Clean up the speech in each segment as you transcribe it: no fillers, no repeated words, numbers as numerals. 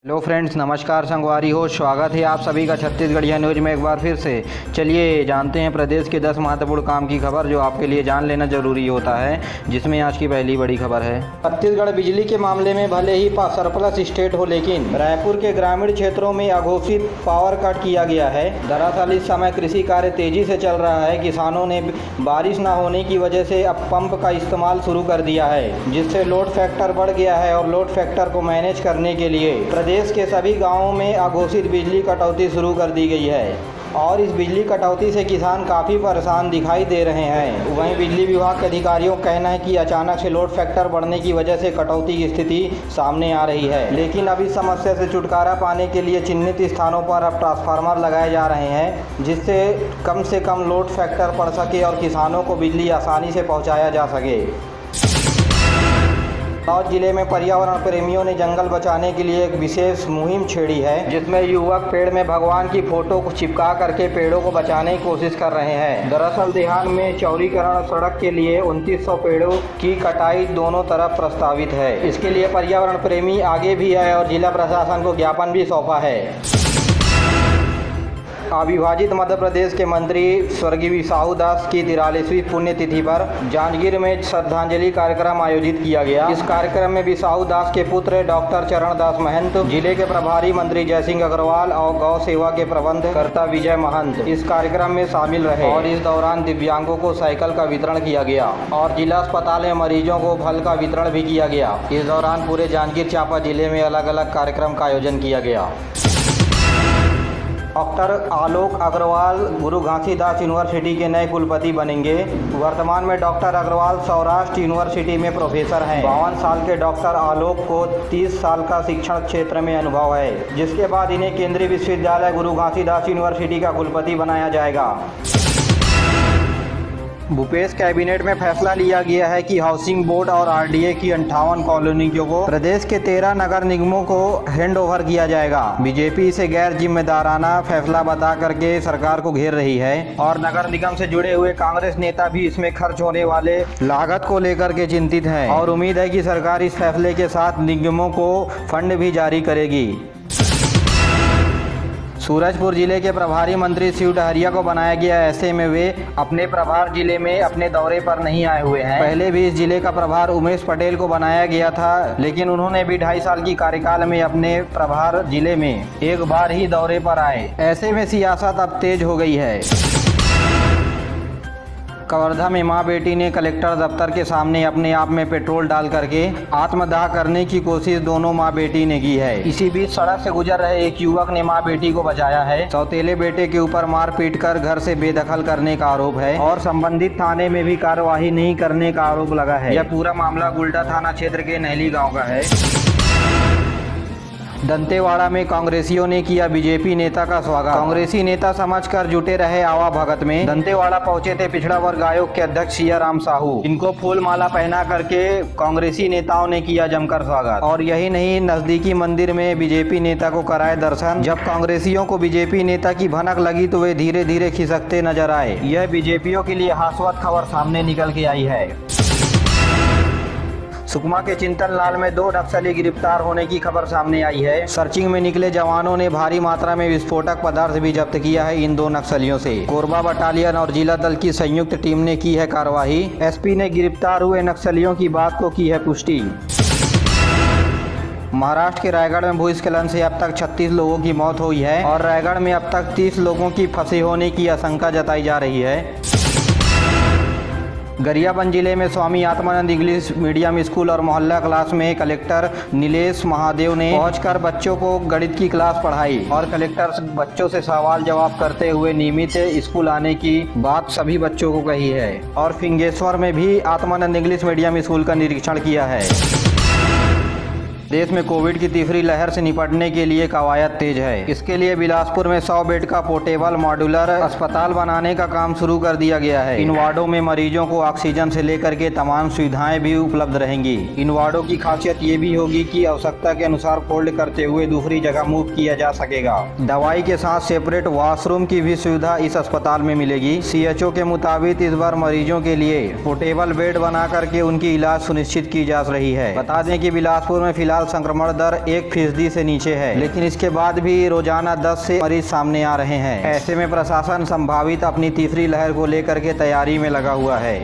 Hello friends, नमस्कार। संगवारी हो, स्वागत है आप सभी का छत्तीसगढ़िया न्यूज में एक बार फिर से। चलिए जानते हैं प्रदेश के 10 महत्वपूर्ण काम की खबर जो आपके लिए जान लेना जरूरी होता है, जिसमें आज की पहली बड़ी खबर है। छत्तीसगढ़ बिजली के मामले में भले ही सरप्लस स्टेट हो, लेकिन रायपुर के ग्रामीण क्षेत्रों में अघोषित पावर कट किया गया है। दरअसल इस समय कृषि कार्य तेजी से चल रहा है। किसानों ने बारिश न होने की वजह से अब पंप का इस्तेमाल शुरू कर दिया है, जिससे लोड फैक्टर बढ़ गया है और लोड फैक्टर को मैनेज करने के लिए प्रदेश के सभी गांवों में अघोषित बिजली कटौती शुरू कर दी गई है और इस बिजली कटौती से किसान काफ़ी परेशान दिखाई दे रहे हैं। वहीं बिजली विभाग के अधिकारियों का कहना है कि अचानक से लोड फैक्टर बढ़ने की वजह से कटौती की स्थिति सामने आ रही है, लेकिन अब इस समस्या से छुटकारा पाने के लिए चिन्हित स्थानों पर अब ट्रांसफार्मर लगाए जा रहे हैं, जिससे कम लोड फैक्टर पड़ सके और किसानों को बिजली आसानी से पहुँचाया जा सके। बस्तर जिले में पर्यावरण प्रेमियों ने जंगल बचाने के लिए एक विशेष मुहिम छेड़ी है, जिसमें युवक पेड़ में भगवान की फोटो को चिपका करके पेड़ों को बचाने की कोशिश कर रहे हैं। दरअसल देहात में चौड़ीकरण सड़क के लिए 2900 पेड़ों की कटाई दोनों तरफ प्रस्तावित है। इसके लिए पर्यावरण प्रेमी आगे भी है और जिला प्रशासन को ज्ञापन भी सौंपा है। अविभाजित मध्य प्रदेश के मंत्री स्वर्गीय विसाहू दास की 43वीं पुण्यतिथि पर जांजगीर में श्रद्धांजलि कार्यक्रम आयोजित किया गया। इस कार्यक्रम में विसाहू दास के पुत्र डॉक्टर चरण दास महंत, जिले के प्रभारी मंत्री जयसिंह अग्रवाल और गौ सेवा के प्रबंधकर्ता विजय महंत इस कार्यक्रम में शामिल रहे और इस दौरान दिव्यांगों को साइकिल का वितरण किया गया और जिला अस्पताल में मरीजों को फल का वितरण भी किया गया। इस दौरान पूरे जांजगीर चांपा जिले में अलग अलग कार्यक्रम का आयोजन किया गया। डॉक्टर आलोक अग्रवाल गुरु घासीदास यूनिवर्सिटी के नए कुलपति बनेंगे। वर्तमान में डॉक्टर अग्रवाल सौराष्ट्र यूनिवर्सिटी में प्रोफेसर हैं। 52 साल के डॉक्टर आलोक को 30 साल का शिक्षण क्षेत्र में अनुभव है, जिसके बाद इन्हें केंद्रीय विश्वविद्यालय गुरु घासीदास यूनिवर्सिटी का कुलपति बनाया जाएगा। भूपेश कैबिनेट में फैसला लिया गया है कि हाउसिंग बोर्ड और आरडीए की 58 कॉलोनियों को प्रदेश के 13 नगर निगमों को हैंडओवर किया जाएगा। बीजेपी इसे गैर जिम्मेदाराना फैसला बता करके सरकार को घेर रही है और नगर निगम से जुड़े हुए कांग्रेस नेता भी इसमें खर्च होने वाले लागत को लेकर के चिंतित हैं और उम्मीद है कि सरकार इस फैसले के साथ निगमों को फंड भी जारी करेगी। सूरजपुर जिले के प्रभारी मंत्री शिव डहरिया को बनाया गया, ऐसे में वे अपने प्रभार जिले में अपने दौरे पर नहीं आए हुए हैं। पहले भी इस जिले का प्रभार उमेश पटेल को बनाया गया था, लेकिन उन्होंने भी 2.5 साल की कार्यकाल में अपने प्रभार जिले में एक बार ही दौरे पर आए। ऐसे में सियासत अब तेज हो गई है। कवर्धा में मां बेटी ने कलेक्टर दफ्तर के सामने अपने आप में पेट्रोल डाल करके आत्मदाह करने की कोशिश दोनों मां बेटी ने की है। इसी बीच सड़क से गुजर रहे एक युवक ने मां बेटी को बचाया है। सौतेले बेटे के ऊपर मार पीट कर घर से बेदखल करने का आरोप है और संबंधित थाने में भी कार्यवाही नहीं करने का आरोप लगा है। यह पूरा मामला गुलटा थाना क्षेत्र के नहली गाँव का है। दंतेवाड़ा में कांग्रेसियों ने किया बीजेपी नेता का स्वागत। कांग्रेसी नेता समझकर जुटे रहे आवा भगत में। दंतेवाड़ा पहुंचे थे पिछड़ा वर्ग आयोग के अध्यक्ष सिया राम साहू। इनको फूल माला पहना करके कांग्रेसी नेताओं ने किया जमकर स्वागत और यही नहीं, नजदीकी मंदिर में बीजेपी नेता को कराए दर्शन। जब कांग्रेसियों को बीजेपी नेता की भनक लगी तो वे धीरे धीरे खिसकते नजर आए। यह बीजेपीओ के लिए हास्यवत खबर सामने निकल के आई है। सुकमा के चिंतन लाल में 2 नक्सली गिरफ्तार होने की खबर सामने आई है। सर्चिंग में निकले जवानों ने भारी मात्रा में विस्फोटक पदार्थ भी जब्त किया है इन 2 नक्सलियों से। कोरबा बटालियन और जिला दल की संयुक्त टीम ने की है कार्रवाई। एसपी ने गिरफ्तार हुए नक्सलियों की बात को की है पुष्टि। महाराष्ट्र के रायगढ़ में भूस्खलन से अब तक 36 लोगों की मौत हुई है और रायगढ़ में अब तक 30 लोगों की फंसे होने की आशंका जताई जा रही है। गरियाबंद जिले में Swami Atmanand English medium school और मोहल्ला क्लास में कलेक्टर नीलेश महादेव ने पहुंचकर बच्चों को गणित की क्लास पढ़ाई और कलेक्टर बच्चों से सवाल जवाब करते हुए नियमित स्कूल आने की बात सभी बच्चों को कही है और फिंगेश्वर में भी आत्मानंद इंग्लिश मीडियम स्कूल का निरीक्षण किया है। देश में कोविड की तीसरी लहर से निपटने के लिए कवायद तेज है। इसके लिए बिलासपुर में 100 बेड का पोर्टेबल मॉड्यूलर अस्पताल बनाने का काम शुरू कर दिया गया है। इन वार्डों में मरीजों को ऑक्सीजन से लेकर के तमाम सुविधाएं भी उपलब्ध रहेंगी। इन वार्डों की खासियत ये भी होगी कि आवश्यकता के अनुसार फोल्ड करते हुए दूसरी जगह मूव किया जा सकेगा। दवाई के साथ सेपरेट वॉशरूम की भी सुविधा इस अस्पताल में मिलेगी। सीएचओ के मुताबिक इस बार मरीजों के लिए पोर्टेबल बेड बना करके उनकी इलाज सुनिश्चित की जा रही है। बता दें कि बिलासपुर में फिलहाल फिलहाल संक्रमण दर 1% से नीचे है, लेकिन इसके बाद भी रोजाना 10 से मरीज सामने आ रहे हैं। ऐसे में प्रशासन संभावित अपनी तीसरी लहर को लेकर के तैयारी में लगा हुआ है।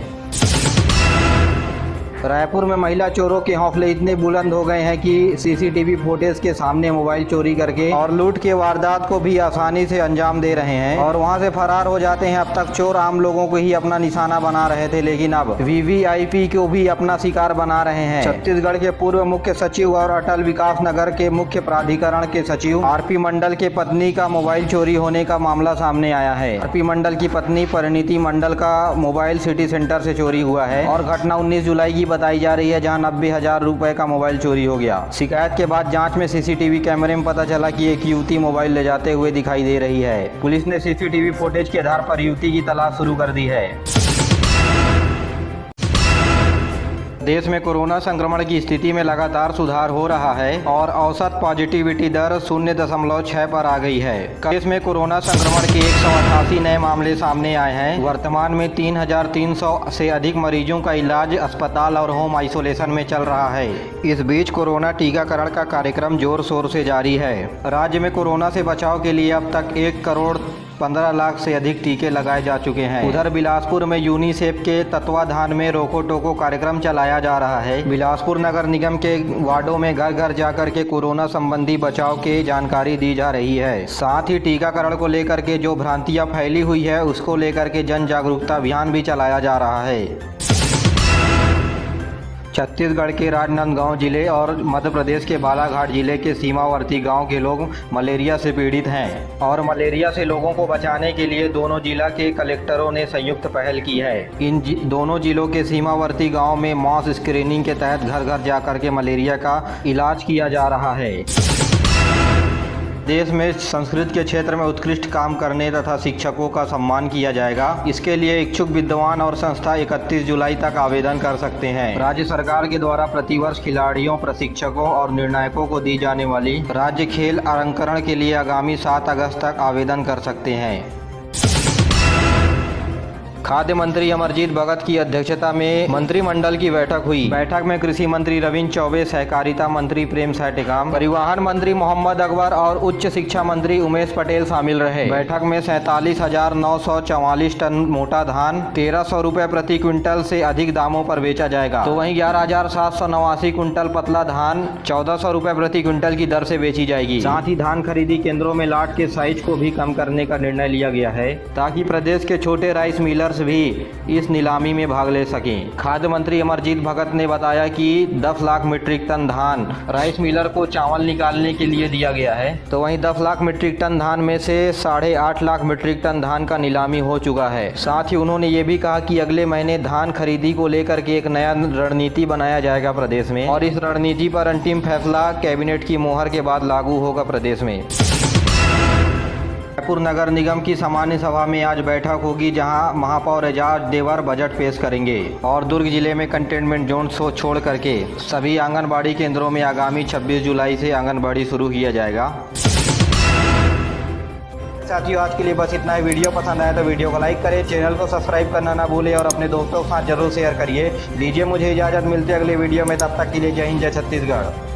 रायपुर में महिला चोरों के हौसले इतने बुलंद हो गए हैं कि सीसीटीवी फुटेज के सामने मोबाइल चोरी करके और लूट के वारदात को भी आसानी से अंजाम दे रहे हैं और वहां से फरार हो जाते हैं। अब तक चोर आम लोगों को ही अपना निशाना बना रहे थे, लेकिन अब वीवीआईपी को भी अपना शिकार बना रहे हैं। छत्तीसगढ़ के पूर्व मुख्य सचिव और अटल विकास नगर के मुख्य प्राधिकरण के सचिव आरपी मंडल के पत्नी का मोबाइल चोरी होने का मामला सामने आया है। आरपी मंडल की पत्नी परिणीति मंडल का मोबाइल सिटी सेंटर से चोरी हुआ है और घटना 19 जुलाई की बताई जा रही है, जहां 90,000 रुपए का मोबाइल चोरी हो गया। शिकायत के बाद जांच में सीसीटीवी कैमरे में पता चला कि एक युवती मोबाइल ले जाते हुए दिखाई दे रही है। पुलिस ने सीसीटीवी फुटेज के आधार पर युवती की तलाश शुरू कर दी है। देश में कोरोना संक्रमण की स्थिति में लगातार सुधार हो रहा है और औसत पॉजिटिविटी दर 0.6 पर आ गई है। देश में कोरोना संक्रमण के 188 नए मामले सामने आए हैं। वर्तमान में 3,300 से अधिक मरीजों का इलाज अस्पताल और होम आइसोलेशन में चल रहा है। इस बीच कोरोना टीकाकरण का कार्यक्रम जोर शोर से जारी है। राज्य में कोरोना से बचाव के लिए अब तक 1,15 लाख से अधिक टीके लगाए जा चुके हैं। उधर बिलासपुर में यूनिसेफ के तत्वाधान में रोको टोको कार्यक्रम चलाया जा रहा है। बिलासपुर नगर निगम के वार्डों में घर घर जाकर के कोरोना संबंधी बचाव की जानकारी दी जा रही है। साथ ही टीकाकरण को लेकर के जो भ्रांतियां फैली हुई है उसको लेकर के जन जागरूकता अभियान भी चलाया जा रहा है। छत्तीसगढ़ के राजनांदगांव जिले और मध्य प्रदेश के बालाघाट जिले के सीमावर्ती गांव के लोग मलेरिया से पीड़ित हैं और मलेरिया से लोगों को बचाने के लिए दोनों जिला के कलेक्टरों ने संयुक्त पहल की है। इन दोनों जिलों के सीमावर्ती गांव में मास स्क्रीनिंग के तहत घर घर जाकर के मलेरिया का इलाज किया जा रहा है। देश में संस्कृत के क्षेत्र में उत्कृष्ट काम करने तथा शिक्षकों का सम्मान किया जाएगा। इसके लिए इच्छुक विद्वान और संस्था 31 जुलाई तक आवेदन कर सकते हैं। राज्य सरकार के द्वारा प्रतिवर्ष खिलाड़ियों, प्रशिक्षकों और निर्णायकों को दी जाने वाली राज्य खेल अलंकरण के लिए आगामी 7 अगस्त तक आवेदन कर सकते हैं। खाद्य मंत्री अमरजीत भगत की अध्यक्षता में मंत्रिमंडल की बैठक हुई। बैठक में कृषि मंत्री रविन्द्र चौबे, सहकारिता मंत्री प्रेमसाय टेकाम, परिवहन मंत्री मोहम्मद अकबर और उच्च शिक्षा मंत्री उमेश पटेल शामिल रहे। बैठक में 47,944 टन मोटा धान 1,300 रुपए प्रति क्विंटल से अधिक दामों पर बेचा जाएगा, तो वहीं 11,789 कुंटल पतला धान 1,400 रुपए प्रति क्विंटल की दर से बेची जाएगी। साथ ही धान खरीदी केंद्रों में लाट के साइज को भी कम करने का निर्णय लिया गया है, ताकि प्रदेश के छोटे राइस मिलर भी इस नीलामी में भाग ले सकें। खाद्य मंत्री अमरजीत भगत ने बताया कि 10 लाख मीट्रिक टन धान राइस मिलर को चावल निकालने के लिए दिया गया है, तो वहीं 10 लाख मीट्रिक टन धान में से 8.5 लाख मीट्रिक टन धान का नीलामी हो चुका है। साथ ही उन्होंने ये भी कहा कि अगले महीने धान खरीदी को लेकर के एक नया रणनीति बनाया जाएगा प्रदेश में, और इस रणनीति पर अंतिम फैसला कैबिनेट की मोहर के बाद लागू होगा प्रदेश में। रायपुर नगर निगम की सामान्य सभा में आज बैठक होगी, जहां महापौर एजाज देवर बजट पेश करेंगे और दुर्ग जिले में कंटेनमेंट जोन को छोड़ करके सभी आंगनबाड़ी केंद्रों में आगामी 26 जुलाई से आंगनबाड़ी शुरू किया जाएगा। साथियों, आज के लिए बस इतना ही। वीडियो पसंद आया तो वीडियो को लाइक करें, चैनल को सब्सक्राइब करना ना भूलें और अपने दोस्तों के साथ जरूर शेयर करिए। दीजिए मुझे इजाज़त, मिलते अगले वीडियो में, तब तक के लिए जय हिंद, जय छत्तीसगढ़।